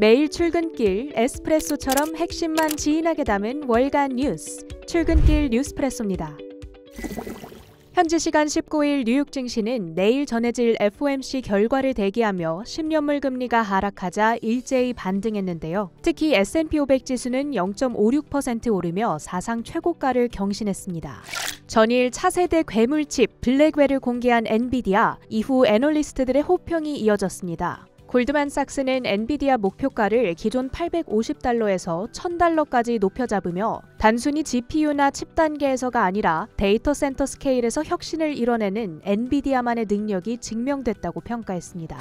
매일 출근길 에스프레소처럼 핵심만 지인하게 담은 월간 뉴스, 출근길 뉴스프레소입니다. 현지 시간 19일 뉴욕 증시는 내일 전해질 FOMC 결과를 대기하며 10년물 금리가 하락하자 일제히 반등했는데요. 특히 S&P 500 지수는 0.56% 오르며 사상 최고가를 경신했습니다. 전일 차세대 괴물칩 블랙웰을 공개한 엔비디아, 이후 애널리스트들의 호평이 이어졌습니다. 골드만삭스는 엔비디아 목표가를 기존 $850에서 $1000까지 높여 잡으며 단순히 GPU나 칩 단계에서가 아니라 데이터 센터 스케일에서 혁신을 이뤄내는 엔비디아만의 능력이 증명됐다고 평가했습니다.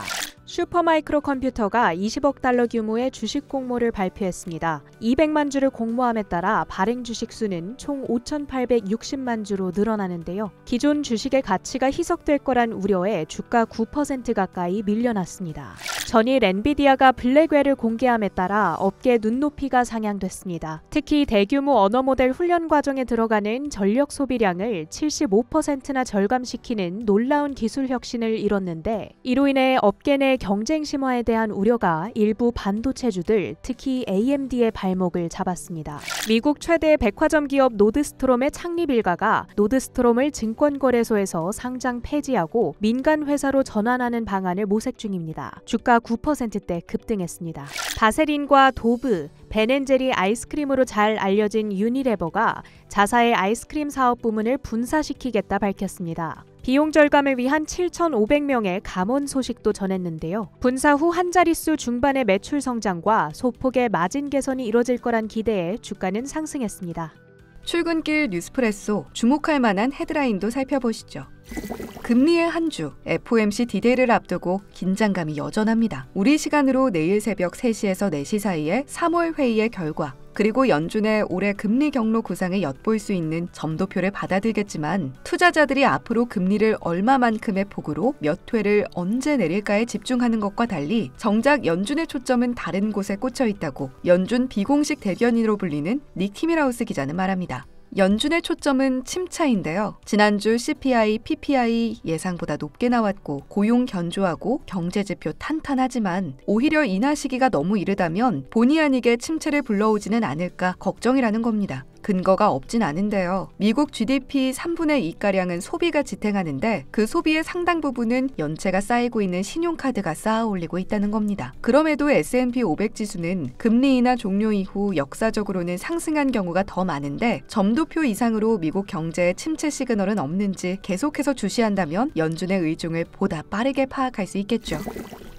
슈퍼마이크로 컴퓨터가 $20억 규모의 주식 공모를 발표했습니다. 200만 주를 공모함에 따라 발행 주식 수는 총 5,860만 주로 늘어나는데요. 기존 주식의 가치가 희석될 거란 우려에 주가 9% 가까이 밀려났습니다. 전일 엔비디아가 블랙웰을 공개함에 따라 업계 눈높이가 상향됐습니다. 특히 대규모 언어 모델 훈련 과정에 들어가는 전력 소비량을 75%나 절감시키는 놀라운 기술 혁신을 이뤘는데, 이로 인해 업계 내 경쟁 심화에 대한 우려가 일부 반도체주들, 특히 AMD의 발목을 잡았습니다. 미국 최대 백화점 기업 노드스트롬의 창립 일가가 노드스트롬을 증권거래소에서 상장 폐지하고 민간 회사로 전환하는 방안을 모색 중입니다. 주가 9%대 급등했습니다. 바세린과 도브, 벤앤제리 아이스크림으로 잘 알려진 유니레버가 자사의 아이스크림 사업 부문을 분사시키겠다 밝혔습니다. 비용 절감을 위한 7,500명의 감원 소식도 전했는데요. 분사 후 한 자릿수 중반의 매출 성장과 소폭의 마진 개선이 이뤄질 거란 기대에 주가는 상승했습니다. 출근길 뉴스프레소, 주목할 만한 헤드라인도 살펴보시죠. 금리의 한 주, FOMC 디데이를 앞두고 긴장감이 여전합니다. 우리 시간으로 내일 새벽 3시에서 4시 사이에 3월 회의의 결과, 그리고 연준의 올해 금리 경로 구상을 엿볼 수 있는 점도표를 받아들겠지만, 투자자들이 앞으로 금리를 얼마만큼의 폭으로 몇 회를 언제 내릴까에 집중하는 것과 달리 정작 연준의 초점은 다른 곳에 꽂혀 있다고 연준 비공식 대변인으로 불리는 닉 티밀하우스 기자는 말합니다. 연준의 초점은 침차인데요. 지난주 CPI, PPI 예상보다 높게 나왔고 고용 견조하고 경제지표 탄탄하지만 오히려 인하 시기가 너무 이르다면 본의 아니게 침체를 불러오지는 않을까 걱정이라는 겁니다. 근거가 없진 않은데요. 미국 GDP 3분의 2가량은 소비가 지탱하는데 그 소비의 상당 부분은 연체가 쌓이고 있는 신용카드가 쌓아 올리고 있다는 겁니다. 그럼에도 S&P 500 지수는 금리 인하 종료 이후 역사적으로는 상승한 경우가 더 많은데, 점도표 이상으로 미국 경제의 침체 시그널은 없는지 계속해서 주시한다면 연준의 의중을 보다 빠르게 파악할 수 있겠죠.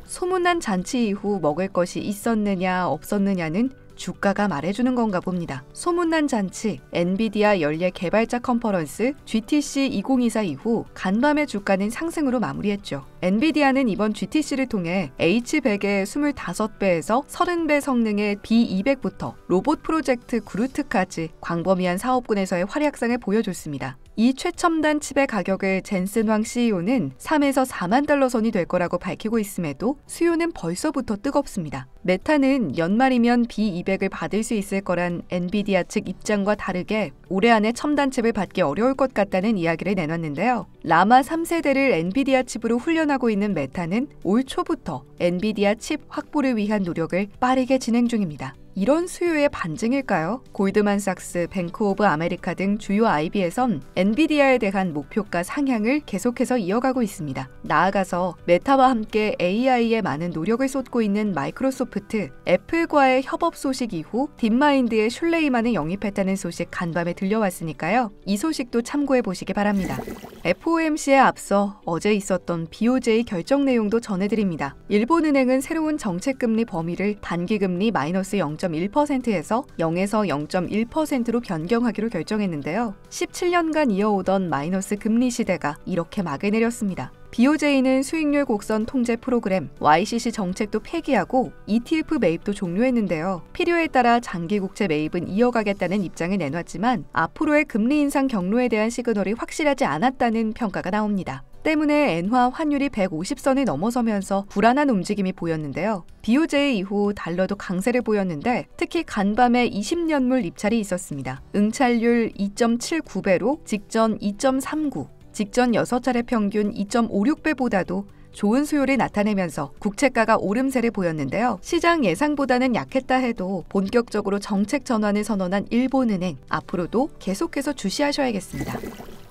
소문난 잔치 이후 먹을 것이 있었느냐 없었느냐는 주가가 말해주는 건가 봅니다. 소문난 잔치, 엔비디아 연례 개발자 컨퍼런스 GTC 2024 이후 간밤의 주가는 상승으로 마무리했죠. 엔비디아는 이번 GTC를 통해 H100의 25배에서 30배 성능의 B200부터 로봇 프로젝트 그루트까지 광범위한 사업군에서의 활약상을 보여줬습니다. 이 최첨단 칩의 가격을 젠슨 황 CEO는 3에서 4만 달러 선이 될 거라고 밝히고 있음에도 수요는 벌써부터 뜨겁습니다. 메타는 연말이면 B200을 받을 수 있을 거란 엔비디아 측 입장과 다르게 올해 안에 첨단 칩을 받기 어려울 것 같다는 이야기를 내놨는데요. 라마 3세대를 엔비디아 칩으로 훈련하고 있는 메타는 올 초부터 엔비디아 칩 확보를 위한 노력을 빠르게 진행 중입니다. 이런 수요의 반증일까요? 골드만삭스, 뱅크 오브 아메리카 등 주요 IB에선 엔비디아에 대한 목표가 상향을 계속해서 이어가고 있습니다. 나아가서 메타와 함께 AI에 많은 노력을 쏟고 있는 마이크로소프트, 애플과의 협업 소식 이후 딥마인드의 슐레이만을 영입했다는 소식 간밤에 들려왔으니까요. 이 소식도 참고해 보시기 바랍니다. FOMC에 앞서 어제 있었던 BOJ 결정 내용도 전해드립니다. 일본은행은 새로운 정책금리 범위를 단기금리 마이너스 0.1%에서 0에서 0.1%로 변경하기로 결정했는데요. 17년간 이어오던 마이너스 금리 시대가 이렇게 막을 내렸습니다. BOJ는 수익률 곡선 통제 프로그램 YCC 정책도 폐기하고 ETF 매입도 종료했는데요. 필요에 따라 장기 국채 매입은 이어가겠다는 입장을 내놨지만 앞으로의 금리 인상 경로에 대한 시그널이 확실하지 않았다는 평가가 나옵니다. 때문에 엔화 환율이 150선을 넘어서면서 불안한 움직임이 보였는데요. BOJ 이후 달러도 강세를 보였는데 특히 간밤에 20년물 입찰이 있었습니다. 응찰률 2.79배로 직전 2.39, 직전 6차례 평균 2.56배보다도 좋은 수요를 나타내면서 국채가가 오름세를 보였는데요. 시장 예상보다는 약했다 해도 본격적으로 정책 전환을 선언한 일본은행, 앞으로도 계속해서 주시하셔야겠습니다.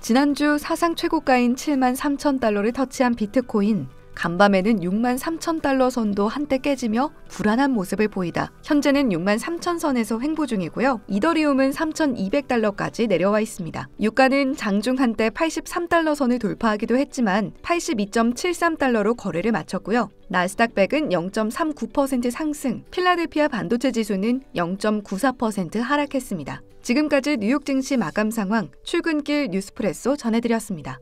지난주 사상 최고가인 73,000달러를 터치한 비트코인, 간밤에는 63,000달러 선도 한때 깨지며 불안한 모습을 보이다 현재는 63,000선에서 횡보 중이고요. 이더리움은 3,200달러까지 내려와 있습니다. 유가는 장중 한때 83달러 선을 돌파하기도 했지만 82.73달러로 거래를 마쳤고요. 나스닥 100은 0.39% 상승, 필라델피아 반도체 지수는 0.94% 하락했습니다. 지금까지 뉴욕 증시 마감 상황 출근길 뉴스프레소 전해드렸습니다.